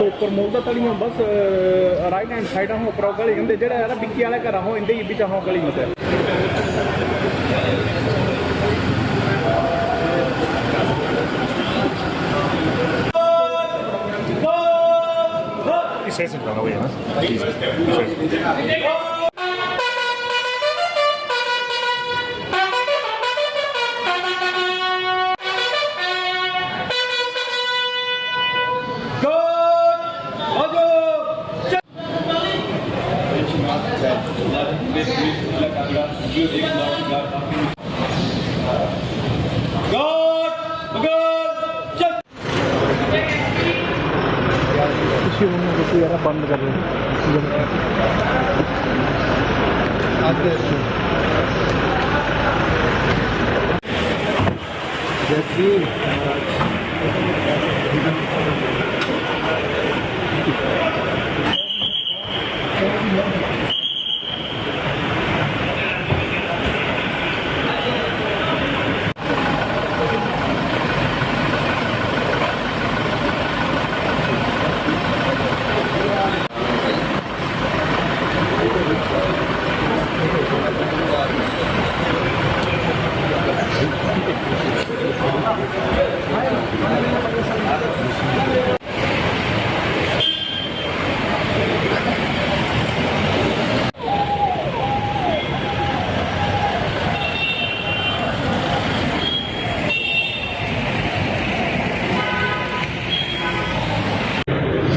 सो प्रमोद तलियों बस right hand side हो पर गली इंदे जेड़ा है बिक्की वाले घर हो इंदे बीच हो गली मत谁是广告委员？बंद कर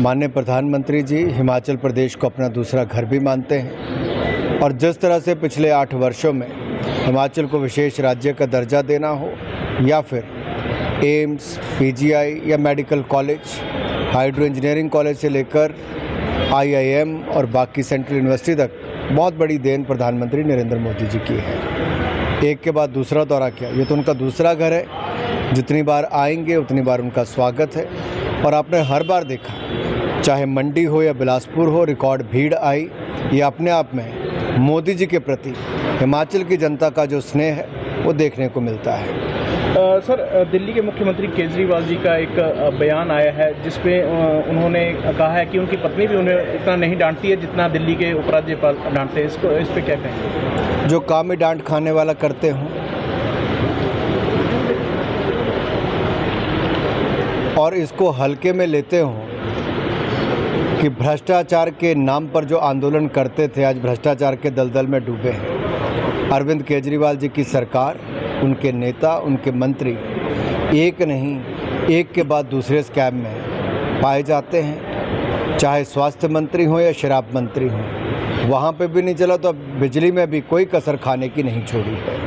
माननीय प्रधानमंत्री जी हिमाचल प्रदेश को अपना दूसरा घर भी मानते हैं और जिस तरह से पिछले 8 वर्षों में हिमाचल को विशेष राज्य का दर्जा देना हो या फिर एम्स, पीजीआई या medical college, hydro engineering college से लेकर आईआईएम और बाकी सेंट्रल यूनिवर्सिटी तक बहुत बड़ी देन प्रधानमंत्री नरेंद्र मोदी जी की है। एक के बाद दूसरा दौरा किया, ये तो उनका दूसरा घर है। जितनी बार आएंगे उतनी बार उनका स्वागत है और आपने हर बार देखा, चाहे मंडी हो या बिलासपुर हो, रिकॉर्ड भीड़ आई। ये अपने आप में मोदी जी के प्रति हिमाचल की जनता का जो स्नेह है वो देखने को मिलता है। सर, दिल्ली के मुख्यमंत्री केजरीवाल जी का एक बयान आया है जिसमें उन्होंने कहा है कि उनकी पत्नी भी उन्हें इतना नहीं डांटती है जितना दिल्ली के उपराज्यपाल डांटते हैं। इसको इस पर क्या कहेंगे? जो काम ही डांट खाने वाला करते हों और इसको हल्के में लेते हों कि भ्रष्टाचार के नाम पर जो आंदोलन करते थे आज भ्रष्टाचार के दलदल में डूबे हैं। अरविंद केजरीवाल जी की सरकार, उनके नेता, उनके मंत्री एक नहीं एक के बाद दूसरे स्कैम में पाए जाते हैं। चाहे स्वास्थ्य मंत्री हों या शराब मंत्री हों, वहाँ पे भी नहीं चला तो अब बिजली में भी कोई कसर खाने की नहीं छोड़ी है।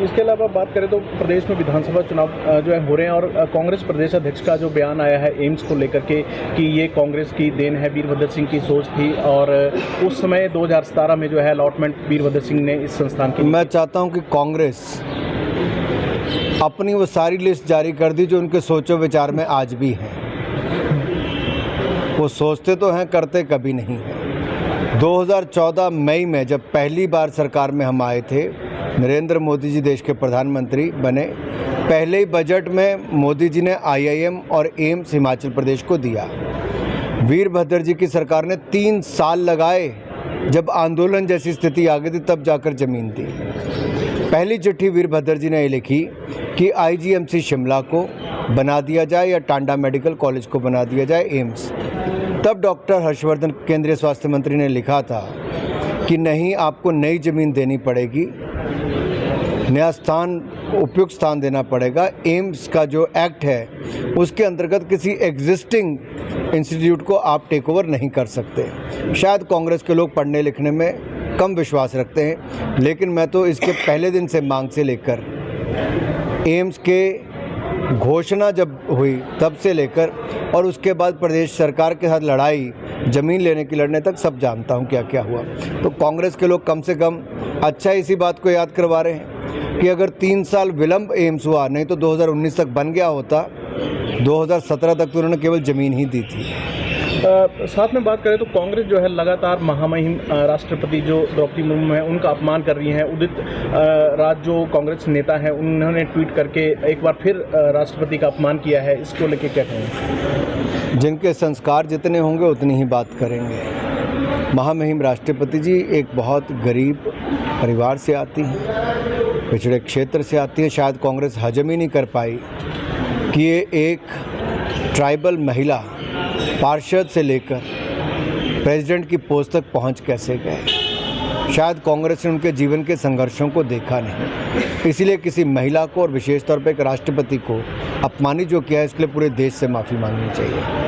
इसके अलावा बात करें तो प्रदेश में विधानसभा चुनाव जो है हो रहे हैं और कांग्रेस प्रदेश अध्यक्ष का जो बयान आया है एम्स को लेकर के कि ये कांग्रेस की देन है, वीरभद्र सिंह की सोच थी और उस समय 2017 में जो है अलॉटमेंट वीरभद्र सिंह ने इस संस्थान की। मैं चाहता हूं कि कांग्रेस अपनी वो सारी लिस्ट जारी कर दी जो उनके सोचो विचार में आज भी हैं। वो सोचते तो हैं, करते कभी नहीं हैं। 2014 मई में जब पहली बार सरकार में हम आए थे, नरेंद्र मोदी जी देश के प्रधानमंत्री बने, पहले ही बजट में मोदी जी ने आईआईएम और एम्स हिमाचल प्रदेश को दिया। वीरभद्र जी की सरकार ने 3 साल लगाए, जब आंदोलन जैसी स्थिति आ गई थी तब जाकर ज़मीन दी। पहली चिट्ठी वीरभद्र जी ने लिखी कि आईजीएमसी शिमला को बना दिया जाए या टांडा मेडिकल कॉलेज को बना दिया जाए एम्स। तब डॉक्टर हर्षवर्धन केंद्रीय स्वास्थ्य मंत्री ने लिखा था कि नहीं, आपको नई ज़मीन देनी पड़ेगी, नया स्थान, उपयुक्त स्थान देना पड़ेगा। एम्स का जो एक्ट है उसके अंतर्गत किसी एग्जिस्टिंग इंस्टीट्यूट को आप टेक ओवर नहीं कर सकते। शायद कांग्रेस के लोग पढ़ने लिखने में कम विश्वास रखते हैं, लेकिन मैं तो इसके पहले दिन से मांग से लेकर एम्स के घोषणा जब हुई तब से लेकर और उसके बाद प्रदेश सरकार के साथ लड़ाई, ज़मीन लेने की लड़ने तक सब जानता हूं क्या क्या हुआ। तो कांग्रेस के लोग कम से कम अच्छा इसी बात को याद करवा रहे हैं कि अगर 3 साल विलंब एम्स हुआ, नहीं तो 2019 तक बन गया होता। 2017 तक तो उन्होंने केवल ज़मीन ही दी थी। साथ में बात करें तो कांग्रेस जो है लगातार महामहिम राष्ट्रपति जो द्रौपदी मुर्मू है उनका अपमान कर रही है। उदित राज जो कांग्रेस नेता है उन्होंने ट्वीट करके एक बार फिर राष्ट्रपति का अपमान किया है, इसको लेके क्या कहेंगे? जिनके संस्कार जितने होंगे उतनी ही बात करेंगे। महामहिम राष्ट्रपति जी एक बहुत गरीब परिवार से आती हैं, पिछड़े क्षेत्र से आती है। शायद कांग्रेस हजम ही नहीं कर पाई कि ये एक ट्राइबल महिला पार्षद से लेकर प्रेसिडेंट की पोस्ट तक पहुंच कैसे गए। शायद कांग्रेस ने उनके जीवन के संघर्षों को देखा नहीं, इसलिए किसी महिला को और विशेष तौर पर एक राष्ट्रपति को अपमानित जो किया है इसके लिए पूरे देश से माफ़ी मांगनी चाहिए।